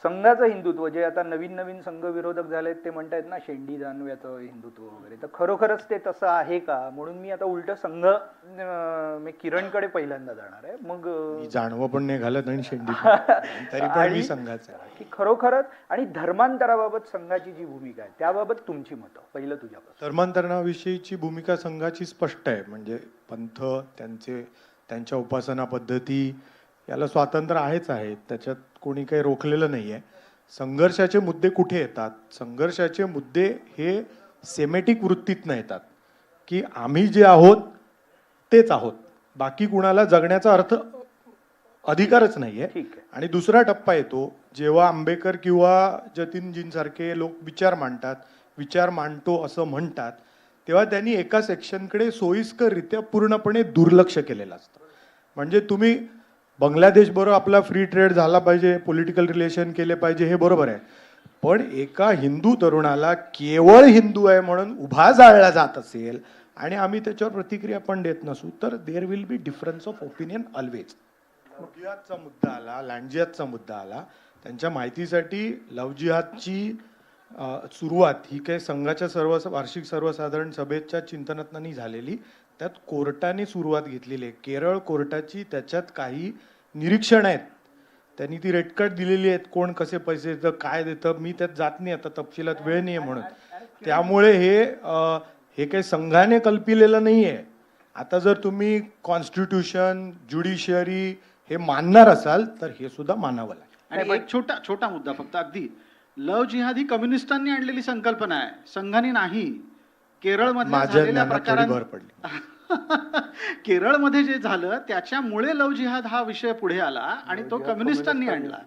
संघाचं हिंदुत्व जे आता नवीन नवीन संघ विरोधक झालेत ते म्हणतायत ना शेंडी जानव्याचं हिंदुत्व वगैरे, तर खरोखरच ते तसं आहे का? म्हणून मी आता उलट संघ मी किरणकडे पहिल्यांदा जाणार आहे. मग मी जानवं पण नाही घालत आणि शेंडी पण. तरी पण मी संघाचा आहे. की खरोखरच आणि धर्मांतराबाबत संघाची जी भूमिका आहे त्याबाबत तुमची मतं, पहिलं तुझ्यापासून. धर्मांतरणाविषयीची भूमिका संघाची स्पष्ट आहे. म्हणजे पंथ, त्यांच्या उपासना पद्धती याला स्वातंत्र्य आहेच आहे, त्याच्यात कोणी काही रोखलेलं नाही आहे. संघर्षाचे मुद्दे कुठे येतात? संघर्षाचे मुद्दे हे सेमेटिक वृत्तीतनं येतात की आम्ही जे आहोत तेच आहोत, बाकी कुणाला जगण्याचा अर्थ अधिकारच नाही आहे. आणि दुसरा टप्पा येतो जेव्हा आंबेडकर किंवा जतीनजींसारखे लोक विचार मांडतात, विचार मांडतो असं म्हणतात, तेव्हा त्यांनी एका सेक्शनकडे सोयीस्कररित्या पूर्णपणे दुर्लक्ष केलेलं असतं. म्हणजे तुम्ही बांगलादेश बरोबर आपला फ्री ट्रेड झाला पाहिजे, पॉलिटिकल रिलेशन केले पाहिजे, हे बरोबर आहे. पण एका हिंदू तरुणाला केवळ हिंदू आहे म्हणून उभा जाळला जात असेल आणि आम्ही त्याच्यावर प्रतिक्रिया पण देत नसू, तर there will be difference of opinion always. जिहादचा मुद्दा आला, लँड जिहादचा मुद्दा आला. त्यांच्या माहितीसाठी लव्ह जिहादची सुरुवात ही काही संघाच्या वार्षिक सर्वसाधारण सभेच्या चिंतनातनं नाही झालेली, त्यात कोर्टाने सुरुवात घेतलेली आहे. केरळ कोर्टाची त्याच्यात काही निरीक्षण आहेत, त्यांनी ती रेट कार्ड दिलेली आहेत, कोण कसे पैसे देतं, काय देतं. मी त्यात जात नाही, आता तपशिलात वेळ नाही आहे म्हणून. त्यामुळे हे काही संघाने कल्पिलेलं नाही आहे. आता जर तुम्ही कॉन्स्टिट्यूशन, ज्युडिशियरी हे मानणार असाल तर हे सुद्धा मानावं लागेल. आणि एक छोटा मुद्दा फक्त, अगदी लव्ह जिहाद ही कम्युनिस्टांनी आणलेली संकल्पना आहे, संघाने नाही. केरळमध्ये झालेल्या प्रकारात केरळमध्ये जे झालं त्याच्यामुळे लव्ह जिहाद हा विषय पुढे आला आणि तो कम्युनिस्टांनी आणला.